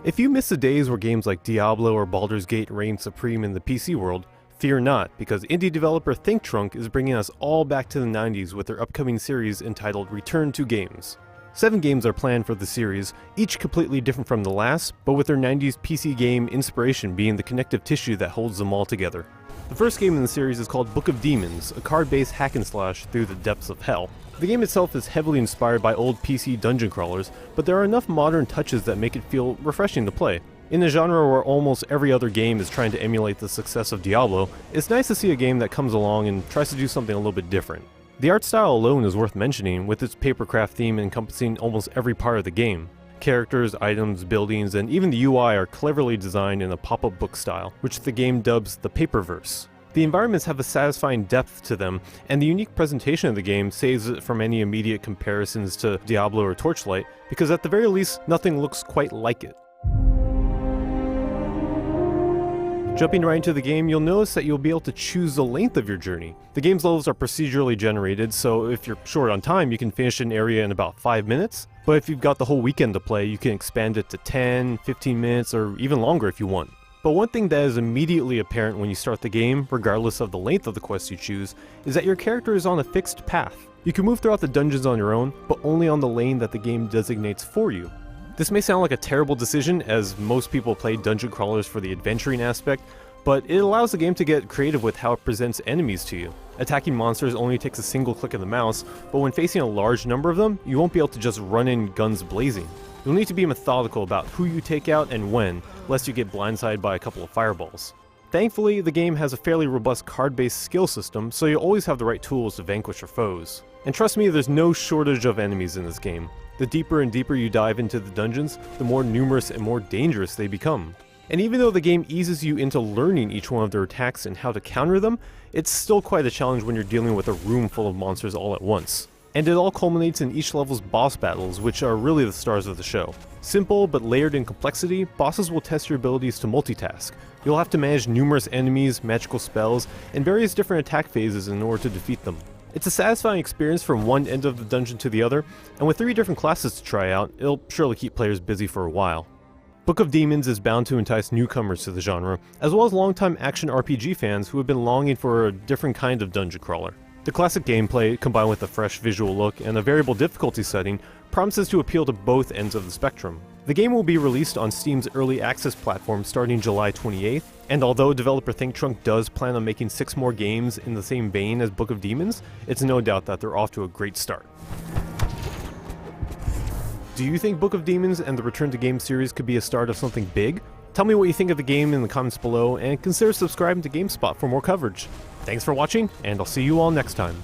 If you miss the days where games like Diablo or Baldur's Gate reign supreme in the PC world, fear not, because indie developer ThinkTrunk is bringing us all back to the 90s with their upcoming series entitled Return to Games. 7 games are planned for the series, each completely different from the last, but with their 90s PC game inspiration being the connective tissue that holds them all together. The first game in the series is called Book of Demons, a card-based hack-and-slash through the depths of hell. The game itself is heavily inspired by old PC dungeon crawlers, but there are enough modern touches that make it feel refreshing to play. In a genre where almost every other game is trying to emulate the success of Diablo, it's nice to see a game that comes along and tries to do something a little bit different. The art style alone is worth mentioning, with its papercraft theme encompassing almost every part of the game. Characters, items, buildings, and even the UI are cleverly designed in a pop-up book style, which the game dubs the Paperverse. The environments have a satisfying depth to them, and the unique presentation of the game saves it from any immediate comparisons to Diablo or Torchlight, because at the very least, nothing looks quite like it. Jumping right into the game, you'll notice that you'll be able to choose the length of your journey. The game's levels are procedurally generated, so if you're short on time, you can finish an area in about 5 minutes. But if you've got the whole weekend to play, you can expand it to 10, 15 minutes, or even longer if you want. But one thing that is immediately apparent when you start the game, regardless of the length of the quest you choose, is that your character is on a fixed path. You can move throughout the dungeons on your own, but only on the lane that the game designates for you. This may sound like a terrible decision, as most people play dungeon crawlers for the adventuring aspect, but it allows the game to get creative with how it presents enemies to you. Attacking monsters only takes a single click of the mouse, but when facing a large number of them, you won't be able to just run in guns blazing. You'll need to be methodical about who you take out and when, lest you get blindsided by a couple of fireballs. Thankfully, the game has a fairly robust card-based skill system, so you'll always have the right tools to vanquish your foes. And trust me, there's no shortage of enemies in this game. The deeper and deeper you dive into the dungeons, the more numerous and more dangerous they become. And even though the game eases you into learning each one of their attacks and how to counter them, it's still quite a challenge when you're dealing with a room full of monsters all at once. And it all culminates in each level's boss battles, which are really the stars of the show. Simple but layered in complexity, bosses will test your abilities to multitask. You'll have to manage numerous enemies, magical spells, and various different attack phases in order to defeat them. It's a satisfying experience from one end of the dungeon to the other, and with 3 different classes to try out, it'll surely keep players busy for a while. Book of Demons is bound to entice newcomers to the genre, as well as longtime action RPG fans who have been longing for a different kind of dungeon crawler. The classic gameplay, combined with a fresh visual look and a variable difficulty setting, promises to appeal to both ends of the spectrum. The game will be released on Steam's early access platform starting July 28th, and although developer ThinkTrunk does plan on making 6 more games in the same vein as Book of Demons, it's no doubt that they're off to a great start. Do you think Book of Demons and the Return to Games series could be a start of something big? Tell me what you think of the game in the comments below, and consider subscribing to GameSpot for more coverage. Thanks for watching, and I'll see you all next time.